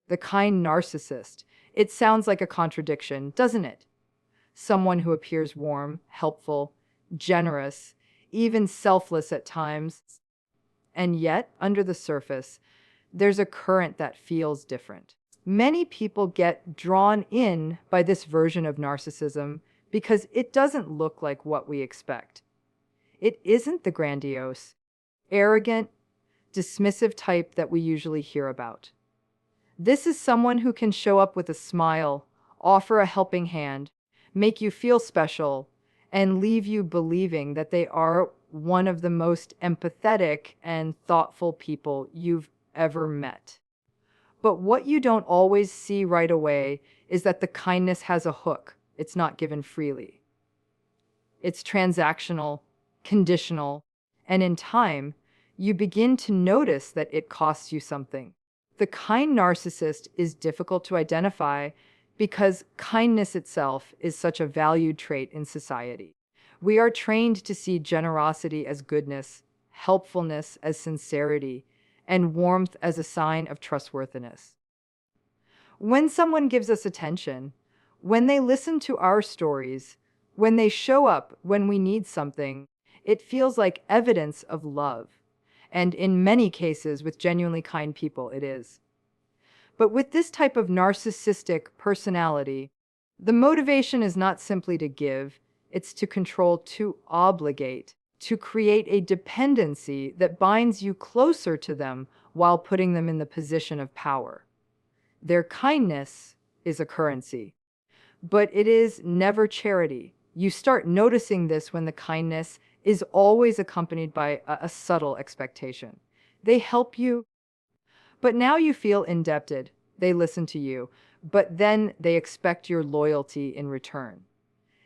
The kind narcissist. It sounds like a contradiction, doesn't it? Someone who appears warm, helpful, generous, even selfless at times. And yet, under the surface, there's a current that feels different. Many people get drawn in by this version of narcissism because it doesn't look like what we expect. It isn't the grandiose, arrogant, dismissive type that we usually hear about. This is someone who can show up with a smile, offer a helping hand, make you feel special, and leave you believing that they are one of the most empathetic and thoughtful people you've ever met. But what you don't always see right away is that the kindness has a hook. It's not given freely. It's transactional, conditional, and in time, you begin to notice that it costs you something. The kind narcissist is difficult to identify because kindness itself is such a valued trait in society. We are trained to see generosity as goodness, helpfulness as sincerity, and warmth as a sign of trustworthiness. When someone gives us attention, when they listen to our stories, when they show up when we need something, it feels like evidence of love. And in many cases, with genuinely kind people, it is. But with this type of narcissistic personality, the motivation is not simply to give, it's to control, to obligate, to create a dependency that binds you closer to them while putting them in the position of power. Their kindness is a currency, but it is never charity. You start noticing this when the kindness is always accompanied by a subtle expectation. They help you, but now you feel indebted. They listen to you, but then they expect your loyalty in return.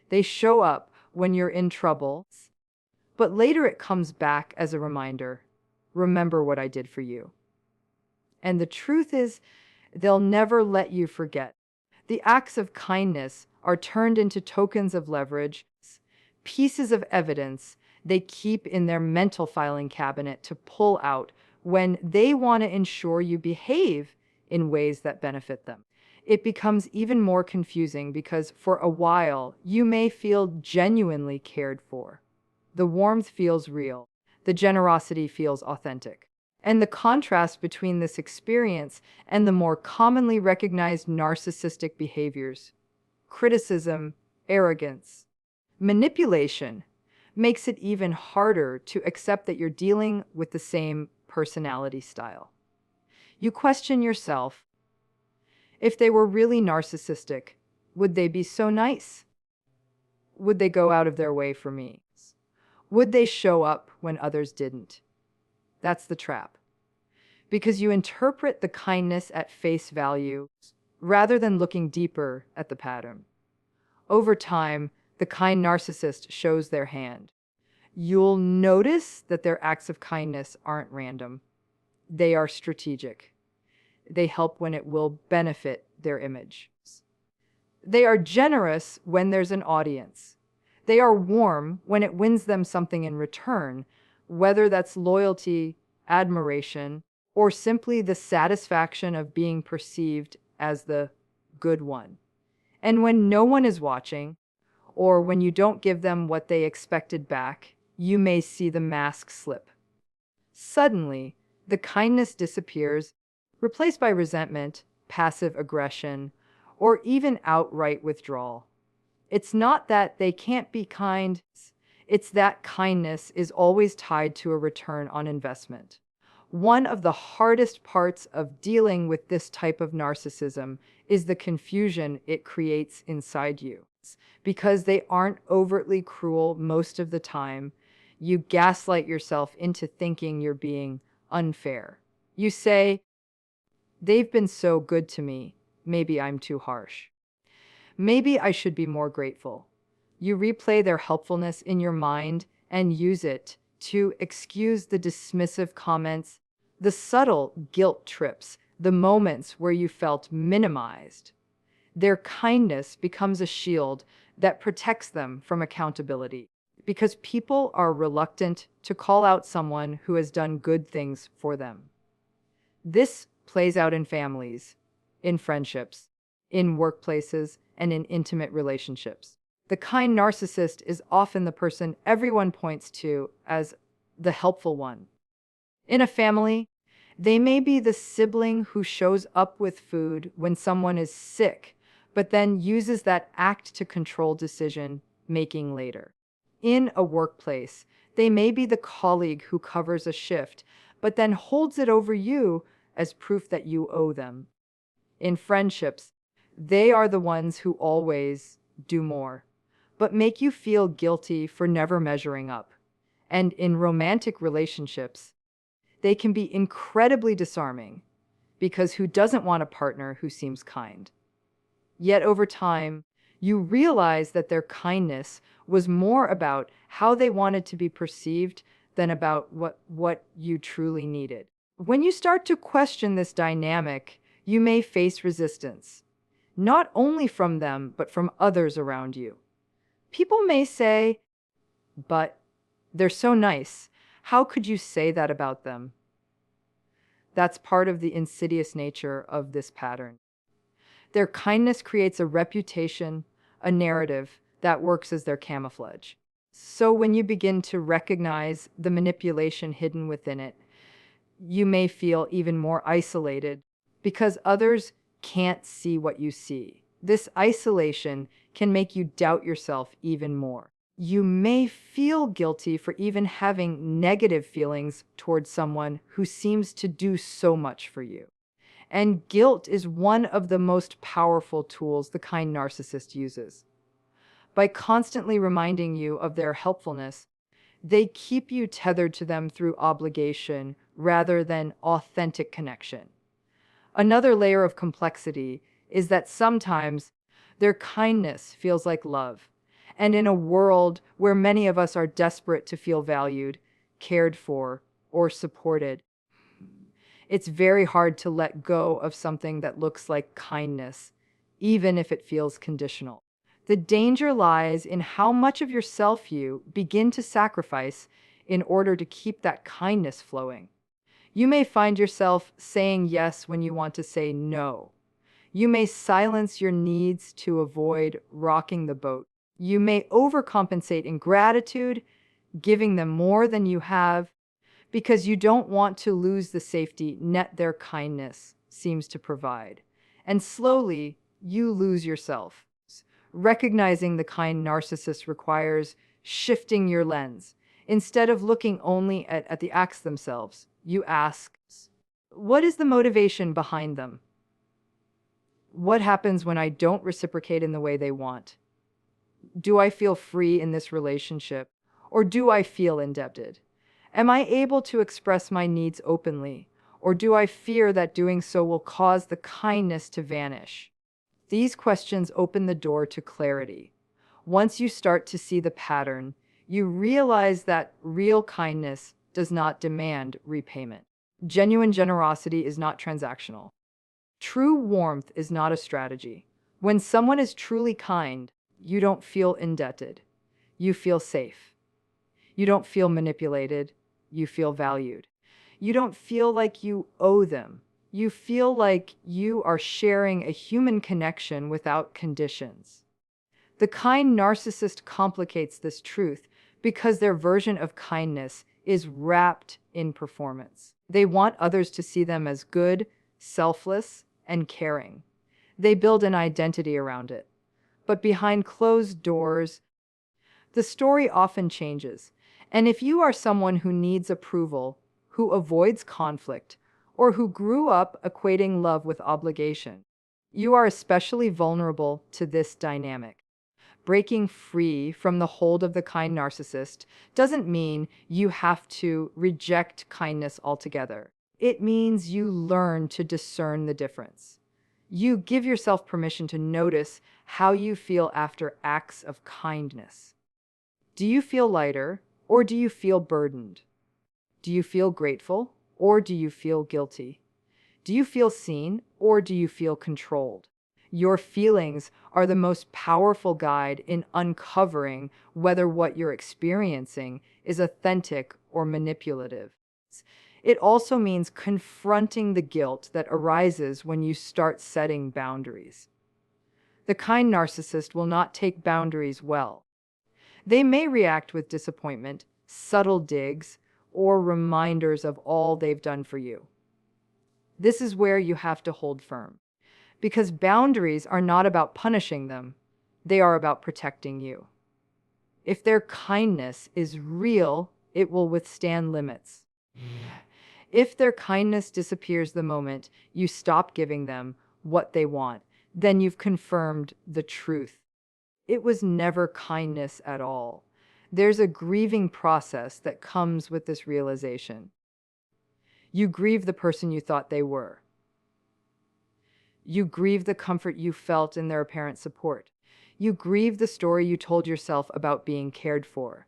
They show up when you're in trouble, but later it comes back as a reminder. Remember what I did for you. And the truth is, they'll never let you forget. The acts of kindness are turned into tokens of leverage, pieces of evidence they keep in their mental filing cabinet to pull out when they want to ensure you behave in ways that benefit them. It becomes even more confusing because for a while you may feel genuinely cared for. The warmth feels real. The generosity feels authentic. And the contrast between this experience and the more commonly recognized narcissistic behaviors, criticism, arrogance, manipulation, makes it even harder to accept that you're dealing with the same personality style. You question yourself, if they were really narcissistic, would they be so nice? Would they go out of their way for me? Would they show up when others didn't? That's the trap. Because you interpret the kindness at face value rather than looking deeper at the pattern. Over time, the kind narcissist shows their hand. You'll notice that their acts of kindness aren't random. They are strategic. They help when it will benefit their image. They are generous when there's an audience. They are warm when it wins them something in return, whether that's loyalty, admiration, or simply the satisfaction of being perceived as the good one. And when no one is watching, or when you don't give them what they expected back, you may see the mask slip. Suddenly, the kindness disappears, replaced by resentment, passive aggression, or even outright withdrawal. It's not that they can't be kind, it's that kindness is always tied to a return on investment. One of the hardest parts of dealing with this type of narcissism is the confusion it creates inside you. Because they aren't overtly cruel most of the time, you gaslight yourself into thinking you're being unfair. You say, they've been so good to me, maybe I'm too harsh. Maybe I should be more grateful. You replay their helpfulness in your mind and use it to excuse the dismissive comments, the subtle guilt trips, the moments where you felt minimized. Their kindness becomes a shield that protects them from accountability, because people are reluctant to call out someone who has done good things for them. This plays out in families, in friendships, in workplaces, and in intimate relationships. The kind narcissist is often the person everyone points to as the helpful one. In a family, they may be the sibling who shows up with food when someone is sick, but then uses that act to control decision making later. In a workplace, they may be the colleague who covers a shift, but then holds it over you as proof that you owe them. In friendships, they are the ones who always do more, but make you feel guilty for never measuring up. And in romantic relationships, they can be incredibly disarming because who doesn't want a partner who seems kind? Yet over time, you realize that their kindness was more about how they wanted to be perceived than about what you truly needed. When you start to question this dynamic, you may face resistance, not only from them, but from others around you. People may say, but they're so nice. How could you say that about them? That's part of the insidious nature of this pattern. Their kindness creates a reputation, a narrative that works as their camouflage. So when you begin to recognize the manipulation hidden within it, you may feel even more isolated because others can't see what you see. This isolation can make you doubt yourself even more. You may feel guilty for even having negative feelings towards someone who seems to do so much for you. And guilt is one of the most powerful tools the kind narcissist uses. By constantly reminding you of their helpfulness, they keep you tethered to them through obligation rather than authentic connection. Another layer of complexity is that sometimes their kindness feels like love. And in a world where many of us are desperate to feel valued, cared for, or supported, it's very hard to let go of something that looks like kindness, even if it feels conditional. The danger lies in how much of yourself you begin to sacrifice in order to keep that kindness flowing. You may find yourself saying yes when you want to say no. You may silence your needs to avoid rocking the boat. You may overcompensate in gratitude, giving them more than you have, because you don't want to lose the safety net their kindness seems to provide. And slowly, you lose yourself. Recognizing the kind narcissist requires shifting your lens. Instead of looking only at the acts themselves, you ask, what is the motivation behind them? What happens when I don't reciprocate in the way they want? Do I feel free in this relationship, or do I feel indebted? Am I able to express my needs openly, or do I fear that doing so will cause the kindness to vanish? These questions open the door to clarity. Once you start to see the pattern, you realize that real kindness does not demand repayment. Genuine generosity is not transactional. True warmth is not a strategy. When someone is truly kind, you don't feel indebted. You feel safe. You don't feel manipulated. You feel valued. You don't feel like you owe them. You feel like you are sharing a human connection without conditions. The kind narcissist complicates this truth because their version of kindness is wrapped in performance. They want others to see them as good, selfless, and caring. They build an identity around it. But behind closed doors, the story often changes. And if you are someone who needs approval, who avoids conflict, or who grew up equating love with obligation, you are especially vulnerable to this dynamic. Breaking free from the hold of the kind narcissist doesn't mean you have to reject kindness altogether. It means you learn to discern the difference. You give yourself permission to notice how you feel after acts of kindness. Do you feel lighter, or do you feel burdened? Do you feel grateful, or do you feel guilty? Do you feel seen, or do you feel controlled? Your feelings are the most powerful guide in uncovering whether what you're experiencing is authentic or manipulative. It also means confronting the guilt that arises when you start setting boundaries. The kind narcissist will not take boundaries well. They may react with disappointment, subtle digs, or reminders of all they've done for you. This is where you have to hold firm, because boundaries are not about punishing them, they are about protecting you. If their kindness is real, it will withstand limits. If their kindness disappears the moment you stop giving them what they want, then you've confirmed the truth. It was never kindness at all. There's a grieving process that comes with this realization. You grieve the person you thought they were. You grieve the comfort you felt in their apparent support. You grieve the story you told yourself about being cared for.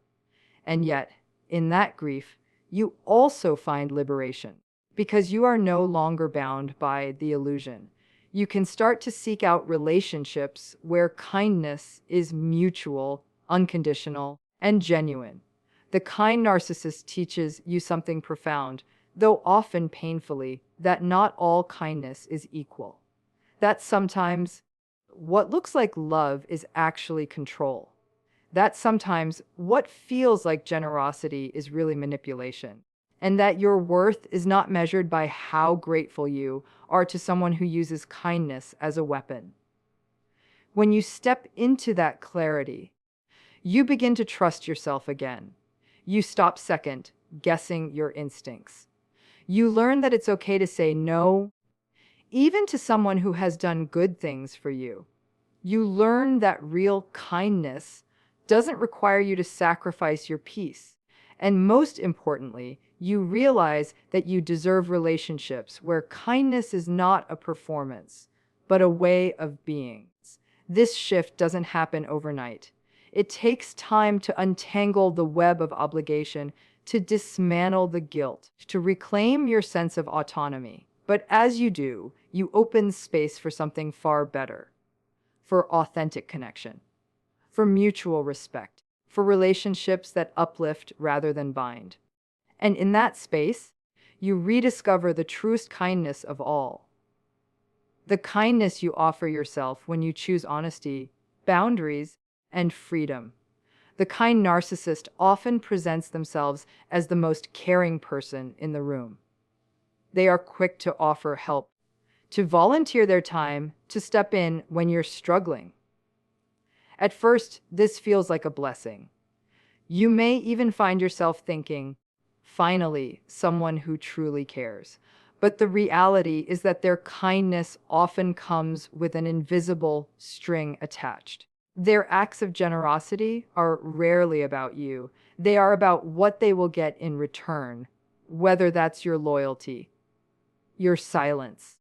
And yet, in that grief, you also find liberation, because you are no longer bound by the illusion. You can start to seek out relationships where kindness is mutual, unconditional, and genuine. The kind narcissist teaches you something profound, though often painfully, that not all kindness is equal. That sometimes what looks like love is actually control. That sometimes what feels like generosity is really manipulation. And that your worth is not measured by how grateful you are to someone who uses kindness as a weapon. When you step into that clarity, you begin to trust yourself again. You stop second guessing your instincts. You learn that it's okay to say no, even to someone who has done good things for you. You learn that real kindness doesn't require you to sacrifice your peace. And most importantly, you realize that you deserve relationships where kindness is not a performance, but a way of being. This shift doesn't happen overnight. It takes time to untangle the web of obligation, to dismantle the guilt, to reclaim your sense of autonomy. But as you do, you open space for something far better, for authentic connection, for mutual respect, for relationships that uplift rather than bind. And in that space, you rediscover the truest kindness of all. The kindness you offer yourself when you choose honesty, boundaries, and freedom. The kind narcissist often presents themselves as the most caring person in the room. They are quick to offer help, to volunteer their time, to step in when you're struggling. At first, this feels like a blessing. You may even find yourself thinking, finally, someone who truly cares. But the reality is that their kindness often comes with an invisible string attached. Their acts of generosity are rarely about you. They are about what they will get in return, whether that's your loyalty, your silence,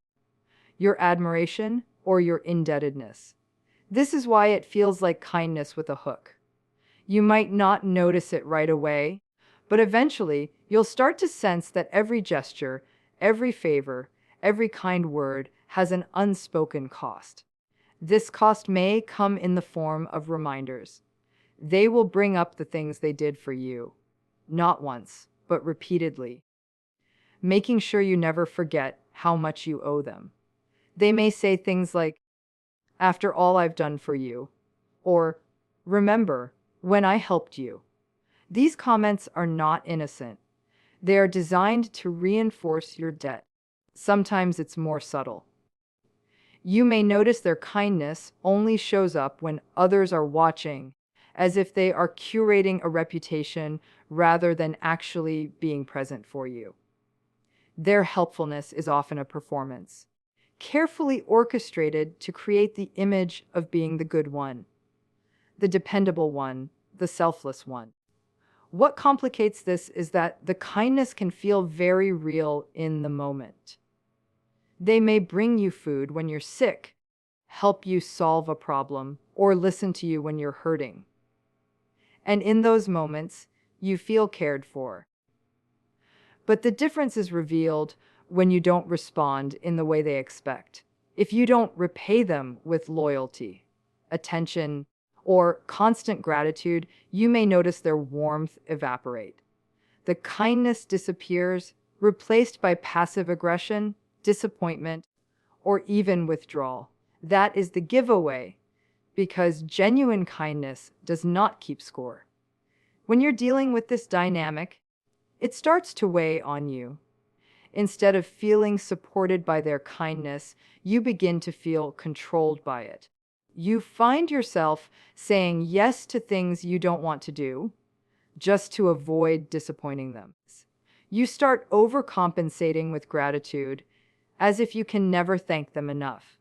your admiration, or your indebtedness. This is why it feels like kindness with a hook. You might not notice it right away, but eventually you'll start to sense that every gesture, every favor, every kind word has an unspoken cost. This cost may come in the form of reminders. They will bring up the things they did for you, not once, but repeatedly, making sure you never forget how much you owe them. They may say things like, "After all I've done for you," or "Remember when I helped you." These comments are not innocent. They are designed to reinforce your debt. Sometimes it's more subtle. You may notice their kindness only shows up when others are watching, as if they are curating a reputation rather than actually being present for you. Their helpfulness is often a performance, carefully orchestrated to create the image of being the good one, the dependable one, the selfless one. What complicates this is that the kindness can feel very real in the moment. They may bring you food when you're sick, help you solve a problem, or listen to you when you're hurting. And in those moments, you feel cared for. But the difference is revealed when you don't respond in the way they expect. If you don't repay them with loyalty, attention, or constant gratitude, you may notice their warmth evaporate. The kindness disappears, replaced by passive aggression, disappointment, or even withdrawal. That is the giveaway, because genuine kindness does not keep score. When you're dealing with this dynamic, it starts to weigh on you. Instead of feeling supported by their kindness, you begin to feel controlled by it. You find yourself saying yes to things you don't want to do, just to avoid disappointing them. You start overcompensating with gratitude, as if you can never thank them enough.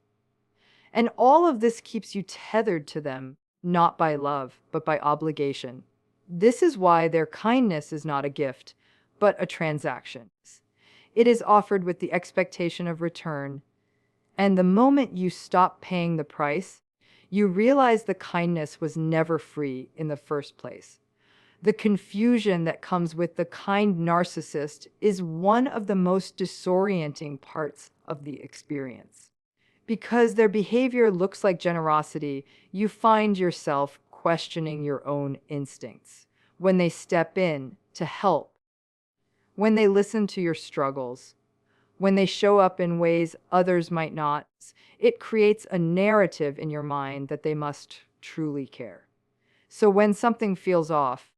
And all of this keeps you tethered to them, not by love, but by obligation. This is why their kindness is not a gift, but a transaction. It is offered with the expectation of return, and the moment you stop paying the price, you realize the kindness was never free in the first place. The confusion that comes with the kind narcissist is one of the most disorienting parts of the experience. Because their behavior looks like generosity, you find yourself questioning your own instincts. When they step in to help, when they listen to your struggles, when they show up in ways others might not, it creates a narrative in your mind that they must truly care. So when something feels off,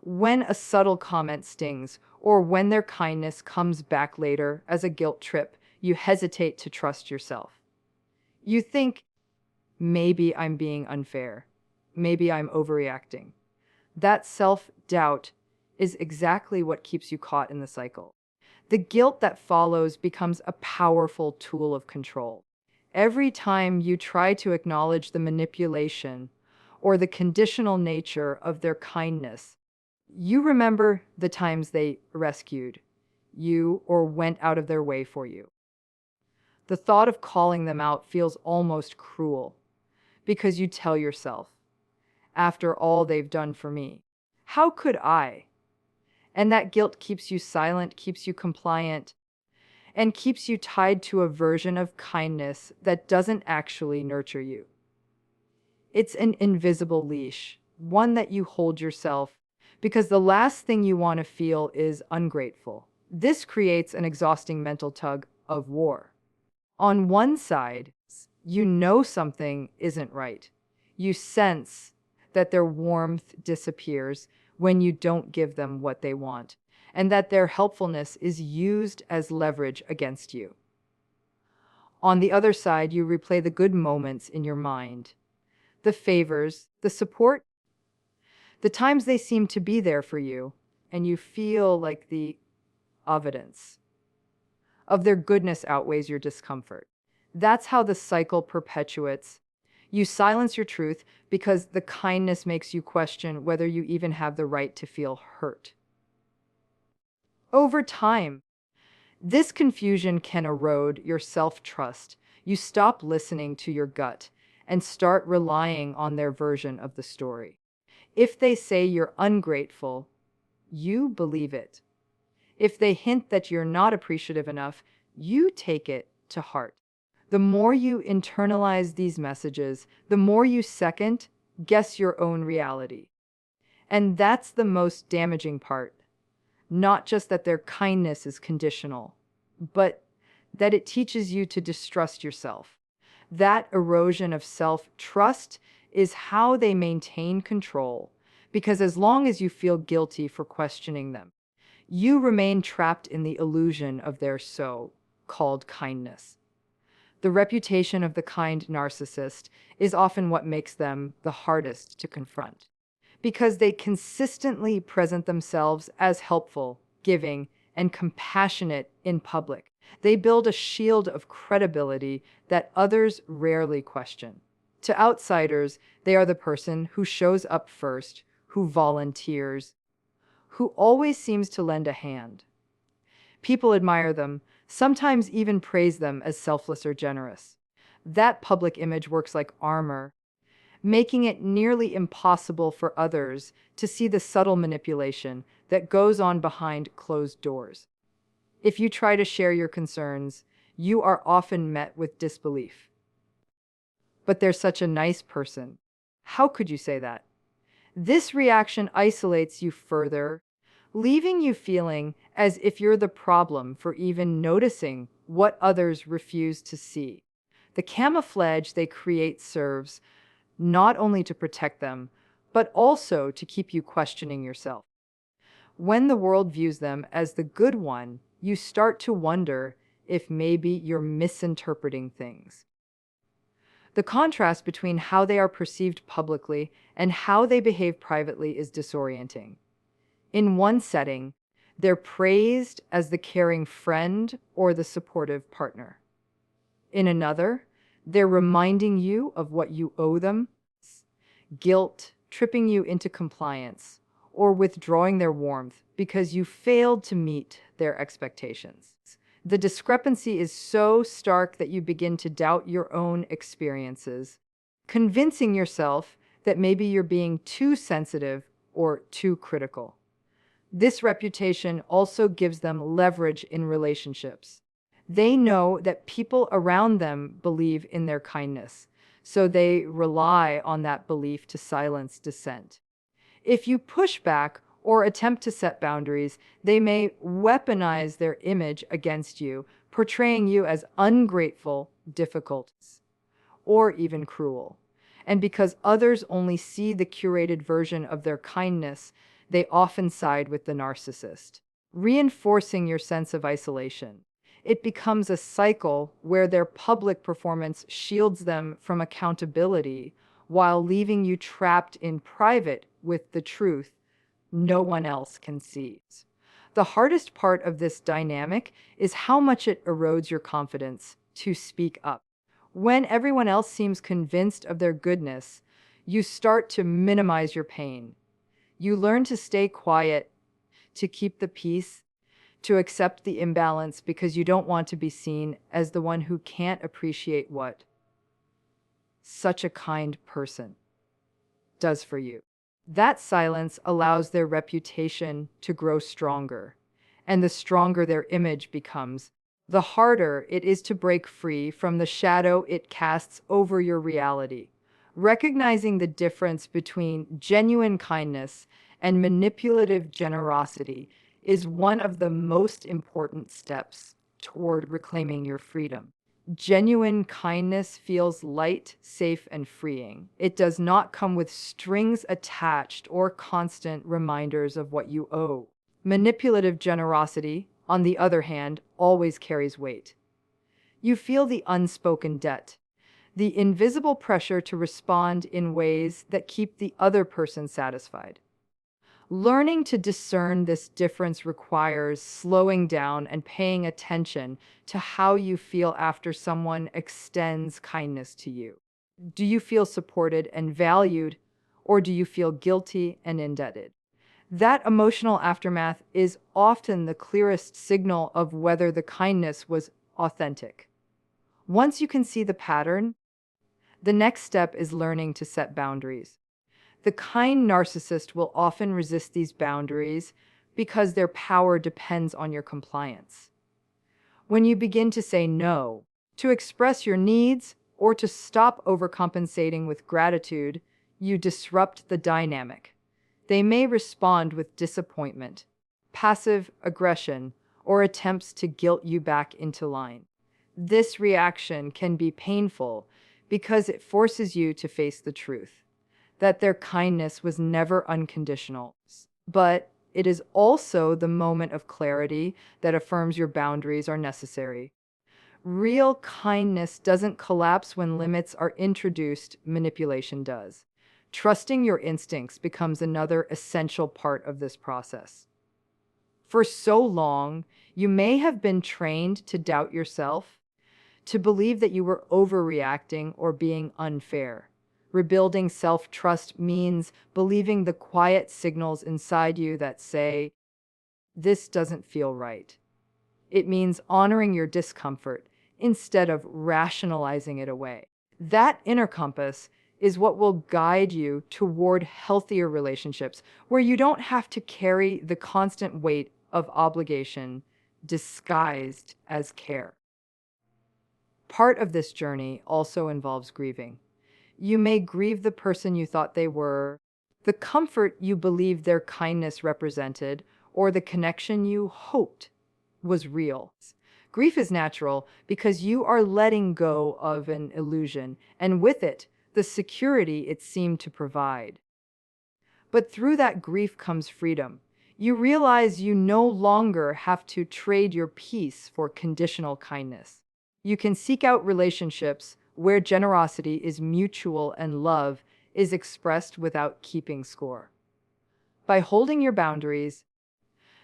when a subtle comment stings, or when their kindness comes back later as a guilt trip, you hesitate to trust yourself. You think, maybe I'm being unfair. Maybe I'm overreacting. That self-doubt is exactly what keeps you caught in the cycle. The guilt that follows becomes a powerful tool of control. Every time you try to acknowledge the manipulation or the conditional nature of their kindness, you remember the times they rescued you or went out of their way for you. The thought of calling them out feels almost cruel, because you tell yourself, after all they've done for me, how could I? And that guilt keeps you silent, keeps you compliant, and keeps you tied to a version of kindness that doesn't actually nurture you. It's an invisible leash, one that you hold yourself, because the last thing you want to feel is ungrateful. This creates an exhausting mental tug of war. On one side, you know something isn't right. You sense that their warmth disappears when you don't give them what they want, and that their helpfulness is used as leverage against you. On the other side, you replay the good moments in your mind, the favors, the support, the times they seem to be there for you, and you feel like the evidence of their goodness outweighs your discomfort. That's how the cycle perpetuates. You silence your truth because the kindness makes you question whether you even have the right to feel hurt. Over time, this confusion can erode your self-trust. You stop listening to your gut and start relying on their version of the story. If they say you're ungrateful, you believe it. If they hint that you're not appreciative enough, you take it to heart. The more you internalize these messages, the more you second guess your own reality. And that's the most damaging part. Not just that their kindness is conditional, but that it teaches you to distrust yourself. That erosion of self-trust is how they maintain control, because as long as you feel guilty for questioning them, you remain trapped in the illusion of their so-called kindness. The reputation of the kind narcissist is often what makes them the hardest to confront, because they consistently present themselves as helpful, giving, and compassionate in public. They build a shield of credibility that others rarely question. To outsiders, they are the person who shows up first, who volunteers, who always seems to lend a hand. People admire them, sometimes even praise them as selfless or generous. That public image works like armor, making it nearly impossible for others to see the subtle manipulation that goes on behind closed doors. If you try to share your concerns, you are often met with disbelief. But they're such a nice person. How could you say that? This reaction isolates you further, leaving you feeling as if you're the problem for even noticing what others refuse to see. The camouflage they create serves not only to protect them, but also to keep you questioning yourself. When the world views them as the good one, you start to wonder if maybe you're misinterpreting things. The contrast between how they are perceived publicly and how they behave privately is disorienting. In one setting, they're praised as the caring friend or the supportive partner. In another, they're reminding you of what you owe them, guilt, tripping you into compliance, or withdrawing their warmth because you failed to meet their expectations. The discrepancy is so stark that you begin to doubt your own experiences, convincing yourself that maybe you're being too sensitive or too critical. This reputation also gives them leverage in relationships. They know that people around them believe in their kindness, so they rely on that belief to silence dissent. If you push back or attempt to set boundaries, they may weaponize their image against you, portraying you as ungrateful, difficult, or even cruel. And because others only see the curated version of their kindness, they often side with the narcissist, reinforcing your sense of isolation. It becomes a cycle where their public performance shields them from accountability while leaving you trapped in private with the truth no one else can see. The hardest part of this dynamic is how much it erodes your confidence to speak up. When everyone else seems convinced of their goodness, you start to minimize your pain. You learn to stay quiet, to keep the peace, to accept the imbalance because you don't want to be seen as the one who can't appreciate what such a kind person does for you. That silence allows their reputation to grow stronger, and the stronger their image becomes, the harder it is to break free from the shadow it casts over your reality. Recognizing the difference between genuine kindness and manipulative generosity is one of the most important steps toward reclaiming your freedom. Genuine kindness feels light, safe, and freeing. It does not come with strings attached or constant reminders of what you owe. Manipulative generosity, on the other hand, always carries weight. You feel the unspoken debt, the invisible pressure to respond in ways that keep the other person satisfied. Learning to discern this difference requires slowing down and paying attention to how you feel after someone extends kindness to you. Do you feel supported and valued, or do you feel guilty and indebted? That emotional aftermath is often the clearest signal of whether the kindness was authentic. Once you can see the pattern, the next step is learning to set boundaries. The kind narcissist will often resist these boundaries because their power depends on your compliance. When you begin to say no, to express your needs, or to stop overcompensating with gratitude, you disrupt the dynamic. They may respond with disappointment, passive aggression, or attempts to guilt you back into line. This reaction can be painful because it forces you to face the truth that their kindness was never unconditional. But it is also the moment of clarity that affirms your boundaries are necessary. Real kindness doesn't collapse when limits are introduced, manipulation does. Trusting your instincts becomes another essential part of this process. For so long, you may have been trained to doubt yourself, to believe that you were overreacting or being unfair. Rebuilding self-trust means believing the quiet signals inside you that say, "This doesn't feel right." It means honoring your discomfort instead of rationalizing it away. That inner compass is what will guide you toward healthier relationships where you don't have to carry the constant weight of obligation disguised as care. Part of this journey also involves grieving. You may grieve the person you thought they were, the comfort you believed their kindness represented, or the connection you hoped was real. Grief is natural because you are letting go of an illusion, and with it, the security it seemed to provide. But through that grief comes freedom. You realize you no longer have to trade your peace for conditional kindness. You can seek out relationships where generosity is mutual and love is expressed without keeping score. By holding your boundaries,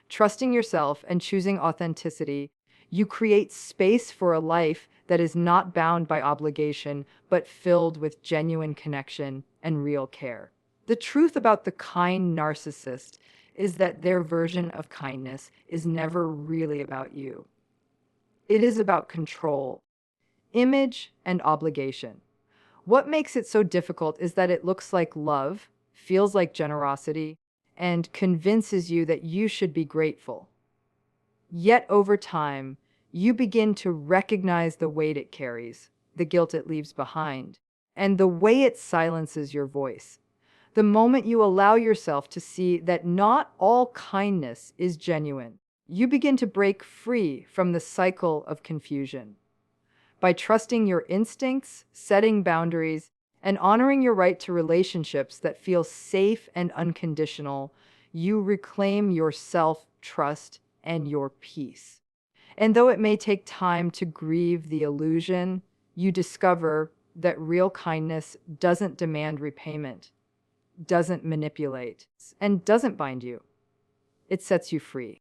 trusting yourself, and choosing authenticity, you create space for a life that is not bound by obligation, but filled with genuine connection and real care. The truth about the kind narcissist is that their version of kindness is never really about you. It is about control, image, and obligation. What makes it so difficult is that it looks like love, feels like generosity, and convinces you that you should be grateful. Yet over time, you begin to recognize the weight it carries, the guilt it leaves behind, and the way it silences your voice. The moment you allow yourself to see that not all kindness is genuine, you begin to break free from the cycle of confusion. By trusting your instincts, setting boundaries, and honoring your right to relationships that feel safe and unconditional, you reclaim your self-trust and your peace. And though it may take time to grieve the illusion, you discover that real kindness doesn't demand repayment, doesn't manipulate, and doesn't bind you. It sets you free.